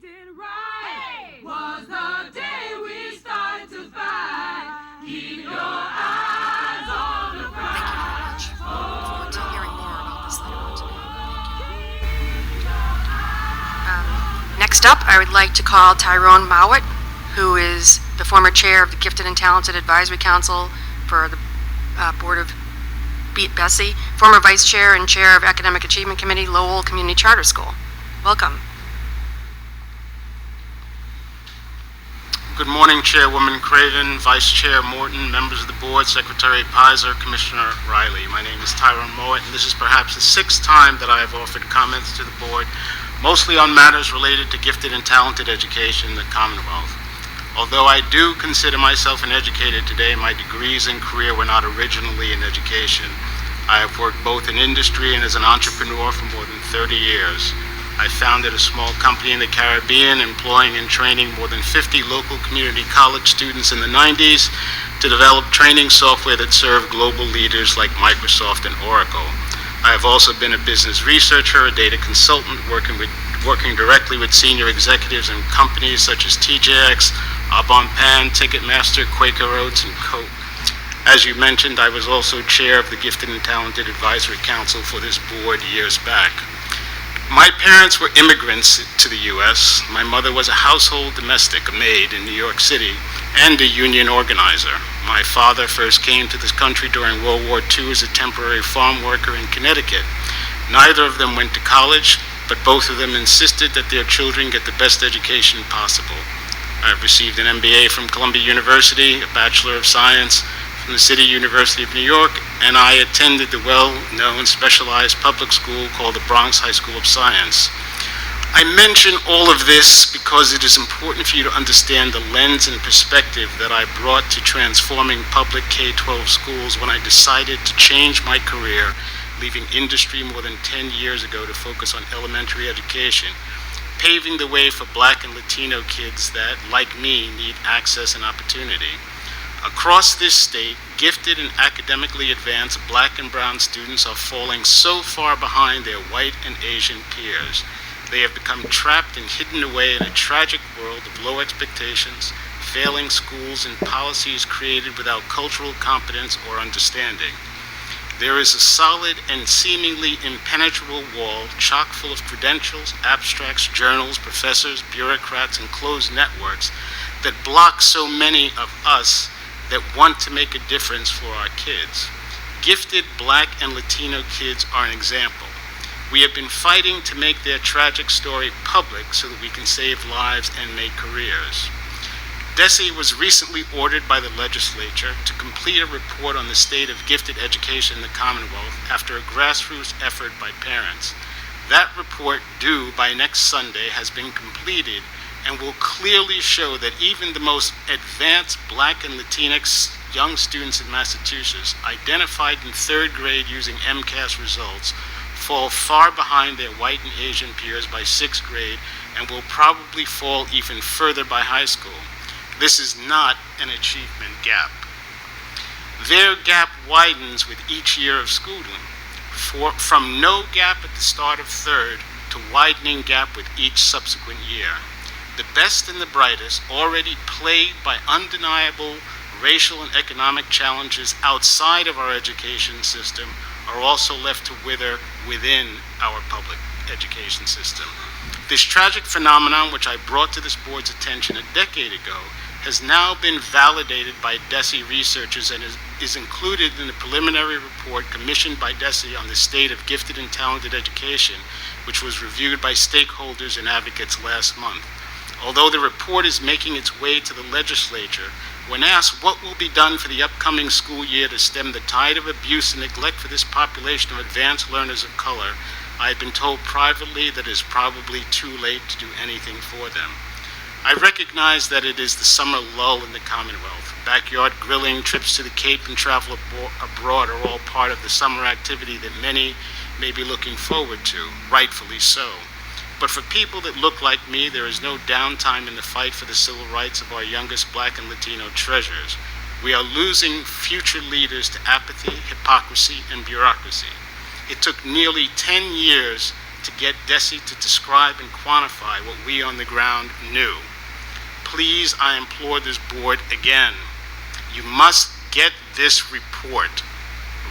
did right was the day we started to fight. Keep your eyes on the prize. Thank you very much. I look forward to hearing more about this later on today. Thank you. Next up, I would like to call Tyrone Mowat, who is the former chair of the Gifted and Talented Advisory Council for the Board of Bessie, former vice chair and chair of Academic Achievement Committee, Lowell Community Charter School. Welcome. Good morning, Chairwoman Craven, Vice Chair Morton, members of the board, Secretary Pizer, Commissioner Riley. My name is Tyrone Mowat, and this is perhaps the sixth time that I have offered comments to the board, mostly on matters related to gifted and talented education in the Commonwealth. Although I do consider myself an educator today, my degrees and career were not originally in education. I have worked both in industry and as an entrepreneur for more than 30 years. I founded a small company in the Caribbean, employing and training more than 50 local community college students in the 90s to develop training software that served global leaders like Microsoft and Oracle. I have also been a business researcher, a data consultant, working directly with senior executives in companies such as TJX, Abonpan, Ticketmaster, Quaker Oats, and Coke. As you mentioned, I was also chair of the Gifted and Talented Advisory Council for this board years back. My parents were immigrants to the U.S. My mother was a household domestic, a maid in New York City, and a union organizer. My father first came to this country during World War II as a temporary farm worker in Connecticut. Neither of them went to college, but both of them insisted that their children get the best education possible. I have received an MBA from Columbia University, a Bachelor of Science from the City University of New York, and I attended the well-known specialized public school called the Bronx High School of Science. I mention all of this because it is important for you to understand the lens and perspective that I brought to transforming public K-12 schools when I decided to change my career, leaving industry more than 10 years ago to focus on elementary education, paving the way for Black and Latino kids that, like me, need access and opportunity. Across this state, gifted and academically advanced Black and brown students are falling so far behind their white and Asian peers. They have become trapped and hidden away in a tragic world of low expectations, failing schools, and policies created without cultural competence or understanding. There is a solid and seemingly impenetrable wall chock full of credentials, abstracts, journals, professors, bureaucrats, and closed networks that block so many of us that want to make a difference for our kids. Gifted Black and Latino kids are an example. We have been fighting to make their tragic story public so that we can save lives and make careers. DESE was recently ordered by the legislature to complete a report on the state of gifted education in the Commonwealth after a grassroots effort by parents. That report, due by next Sunday, has been completed and will clearly show that even the most advanced Black and Latinx young students in Massachusetts, identified in third grade using MCAS results, fall far behind their white and Asian peers by sixth grade and will probably fall even further by high school. This is not an achievement gap. Their gap widens with each year of schooling, from no gap at the start of third to widening gap with each subsequent year. The best and the brightest, already plagued by undeniable racial and economic challenges outside of our education system, are also left to wither within our public education system. This tragic phenomenon, which I brought to this board's attention a decade ago, has now been validated by DESE researchers and is included in the preliminary report commissioned by DESE on the state of gifted and talented education, which was reviewed by stakeholders and advocates last month. Although the report is making its way to the legislature, when asked what will be done for the upcoming school year to stem the tide of abuse and neglect for this population of advanced learners of color, I have been told privately that it is probably too late to do anything for them. I recognize that it is the summer lull in the Commonwealth. Backyard grilling, trips to the Cape, and travel abroad are all part of the summer activity that many may be looking forward to, rightfully so. But for people that look like me, there is no downtime in the fight for the civil rights of our youngest Black and Latino treasures. We are losing future leaders to apathy, hypocrisy, and bureaucracy. It took nearly 10 years to get DESE to describe and quantify what we on the ground knew. Please, I implore this board again, you must get this report,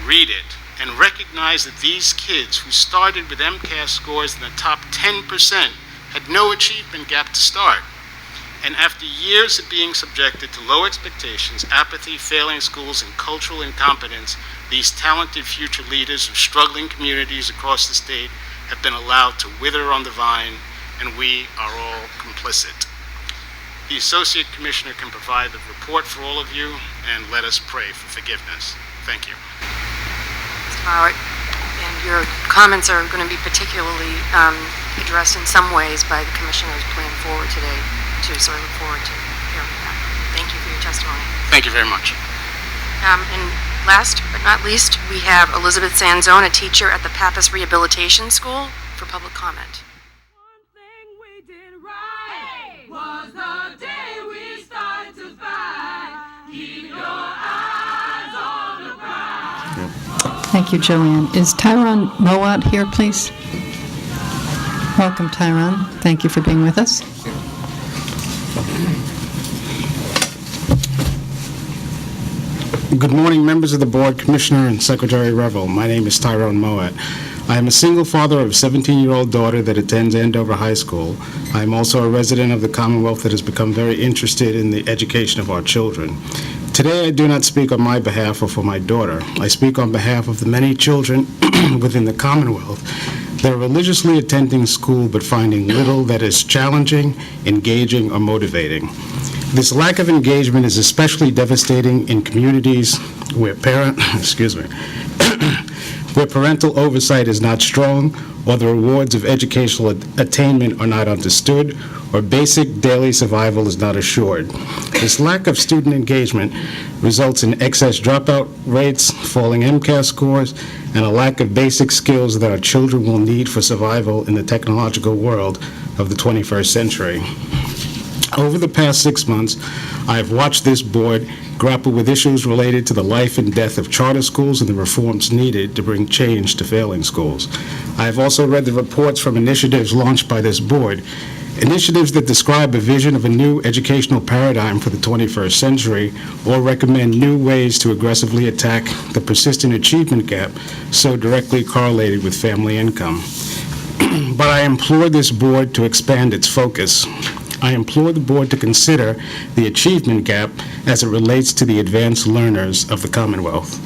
read it, and recognize that these kids who started with MCAS scores in the top 10% had no achievement gap to start. And after years of being subjected to low expectations, apathy, failing schools, and cultural incompetence, these talented future leaders of struggling communities across the state have been allowed to wither on the vine, and we are all complicit. The Associate Commissioner can provide the report for all of you, and let us pray for forgiveness. Thank you. Mr. Mowat, and your comments are going to be particularly addressed in some ways by the commissioners planned forward today, too, so I look forward to hearing that. Thank you for your testimony. Thank you very much. And last but not least, we have Elizabeth Sanzone, a teacher at the Pappas Rehabilitation School, for public comment. One thing we did right was the day we started to fight. Keep your eyes on the prize. Thank you, Joanne. Is Tyrone Mowat here, please? Welcome, Tyrone. Thank you for being with us. Good morning, members of the board, Commissioner and Secretary Revel. My name is Tyrone Mowat. I am a single father of a 17-year-old daughter that attends Andover High School. I am also a resident of the Commonwealth that has become very interested in the education of our children. Today, I do not speak on my behalf or for my daughter. I speak on behalf of the many children within the Commonwealth that are religiously attending school but finding little that is challenging, engaging, or motivating. This lack of engagement is especially devastating in communities where where parental oversight is not strong, or the rewards of educational attainment are not understood, or basic daily survival is not assured. This lack of student engagement results in excess dropout rates, falling MCAS scores, and a lack of basic skills that our children will need for survival in the technological world of the 21st century. Over the past 6 months, I have watched this board grapple with issues related to the life and death of charter schools and the reforms needed to bring change to failing schools. I have also read the reports from initiatives launched by this board, initiatives that describe a vision of a new educational paradigm for the 21st century or recommend new ways to aggressively attack the persistent achievement gap so directly correlated with family income. But I implore this board to expand its focus. I implore the board to consider the achievement gap as it relates to the advanced learners of the Commonwealth.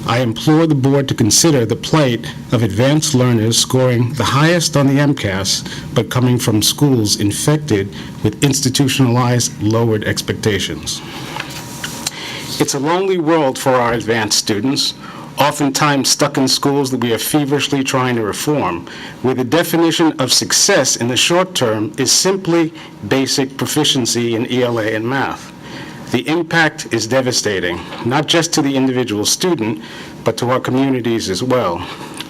I implore the board to consider the plight of advanced learners scoring the highest on the MCAS, but coming from schools infected with institutionalized, lowered expectations. It's a lonely world for our advanced students, oftentimes stuck in schools that we are feverishly trying to reform, where the definition of success in the short term is simply basic proficiency in ELA and math. The impact is devastating, not just to the individual student, but to our communities as well.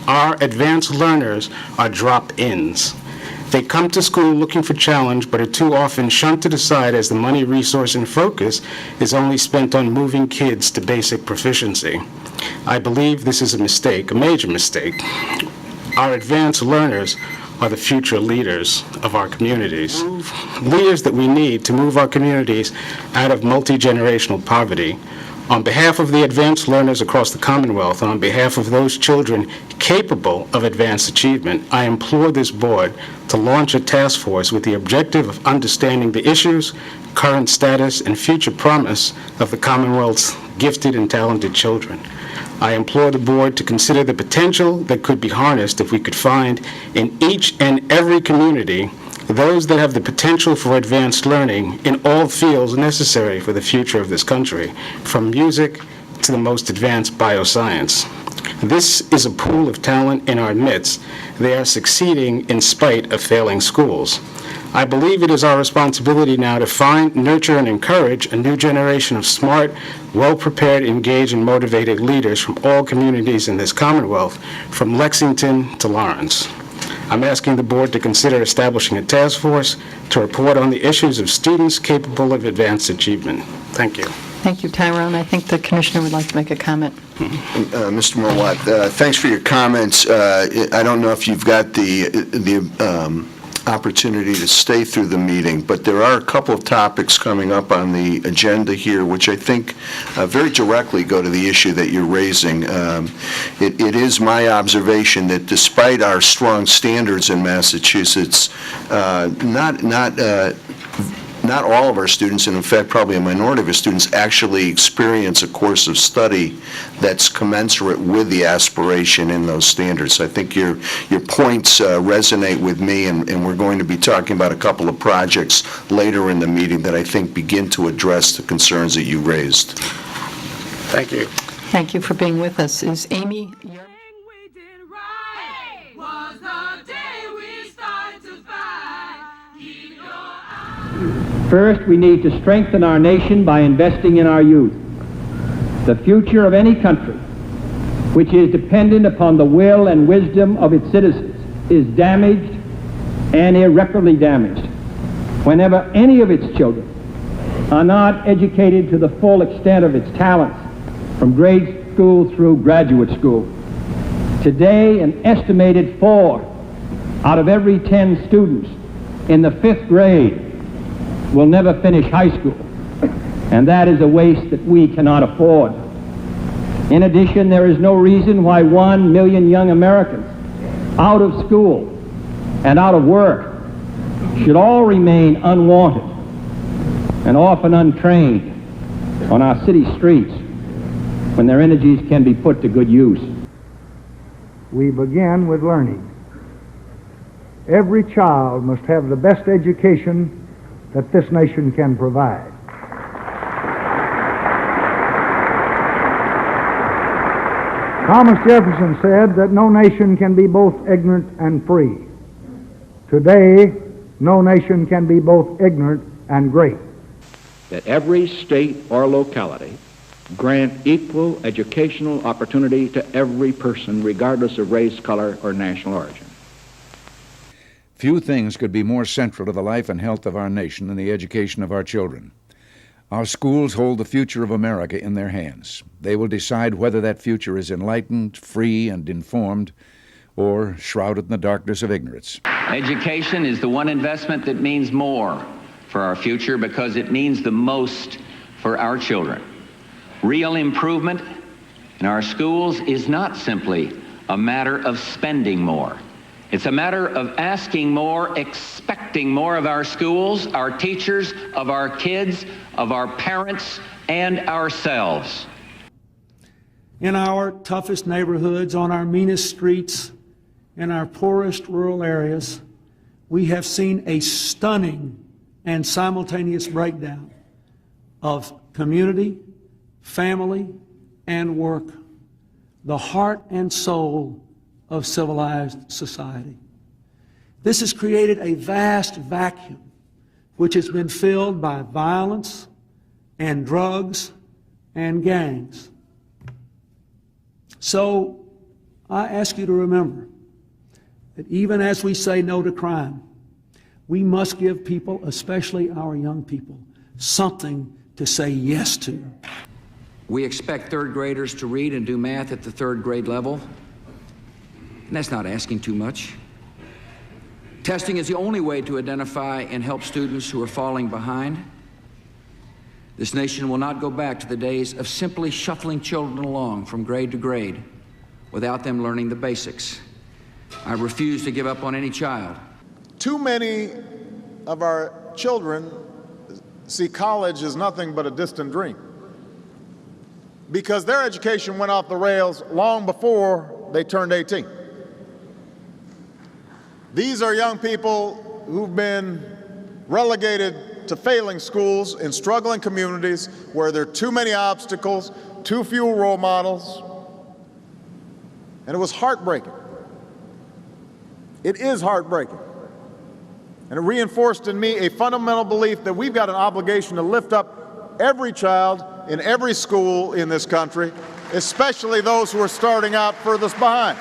Our advanced learners are drop-ins. They come to school looking for challenge, but are too often shunted aside as the money, resource, and focus is only spent on moving kids to basic proficiency. I believe this is a mistake, a major mistake. Our advanced learners are the future leaders of our communities. Leaders that we need to move our communities out of multi-generational poverty. On behalf of the advanced learners across the Commonwealth, and on behalf of those children capable of advanced achievement, I implore this board to launch a task force with the objective of understanding the issues, current status, and future promise of the Commonwealth's gifted and talented children. I implore the board to consider the potential that could be harnessed if we could find in each and every community those that have the potential for advanced learning in all fields necessary for the future of this country, from music to the most advanced bioscience. This is a pool of talent in our midst. They are succeeding in spite of failing schools. I believe it is our responsibility now to find, nurture, and encourage a new generation of smart, well-prepared, engaged, and motivated leaders from all communities in this Commonwealth, from Lexington to Lawrence. I'm asking the board to consider establishing a task force to report on the issues of students capable of advanced achievement. Thank you. Thank you, Tyrone. I think the commissioner would like to make a comment. Mr. Mowat, thanks for your comments. I don't know if you've got the opportunity to stay through the meeting, but there are a couple of topics coming up on the agenda here which I think very directly go to the issue that you're raising. It is my observation that despite our strong standards in Massachusetts, not all of our students, and in fact probably a minority of our students, actually experience a course of study that's commensurate with the aspiration in those standards. I think your points resonate with me, and we're going to be talking about a couple of projects later in the meeting that I think begin to address the concerns that you raised. Thank you. Thank you for being with us. Is Amy? We did right was the day we started to fight. Keep your eyes. First, we need to strengthen our nation by investing in our youth. The future of any country, which is dependent upon the will and wisdom of its citizens, is damaged and irreparably damaged whenever any of its children are not educated to the full extent of its talents from grade school through graduate school. Today, an estimated 4 out of every 10 students in the 5th grade will never finish high school, and that is a waste that we cannot afford. In addition, there is no reason why 1 million young Americans out of school and out of work should all remain unwanted and often untrained on our city streets when their energies can be put to good use. We begin with learning. Every child must have the best education that this nation can provide. Thomas Jefferson said that no nation can be both ignorant and free. Today, no nation can be both ignorant and great. That every state or locality grant equal educational opportunity to every person, regardless of race, color, or national origin. Few things could be more central to the life and health of our nation than the education of our children. Our schools hold the future of America in their hands. They will decide whether that future is enlightened, free, and informed, or shrouded in the darkness of ignorance. Education is the one investment that means more for our future because it means the most for our children. Real improvement in our schools is not simply a matter of spending more. It's a matter of asking more, expecting more of our schools, our teachers, of our kids, of our parents, and ourselves. In our toughest neighborhoods, on our meanest streets, in our poorest rural areas, we have seen a stunning and simultaneous breakdown of community, family, and work, the heart and soul of civilized society. This has created a vast vacuum which has been filled by violence and drugs and gangs. So I ask you to remember that even as we say no to crime, we must give people, especially our young people, something to say yes to. We expect third graders to read and do math at the 3rd grade level. And that's not asking too much. Testing is the only way to identify and help students who are falling behind. This nation will not go back to the days of simply shuffling children along from grade to grade without them learning the basics. I refuse to give up on any child. Too many of our children see college as nothing but a distant dream because their education went off the rails long before they turned 18. These are young people who've been relegated to failing schools in struggling communities where there are too many obstacles, too few role models, and it was heartbreaking. It is heartbreaking. And it reinforced in me a fundamental belief that we've got an obligation to lift up every child in every school in this country, especially those who are starting out furthest behind.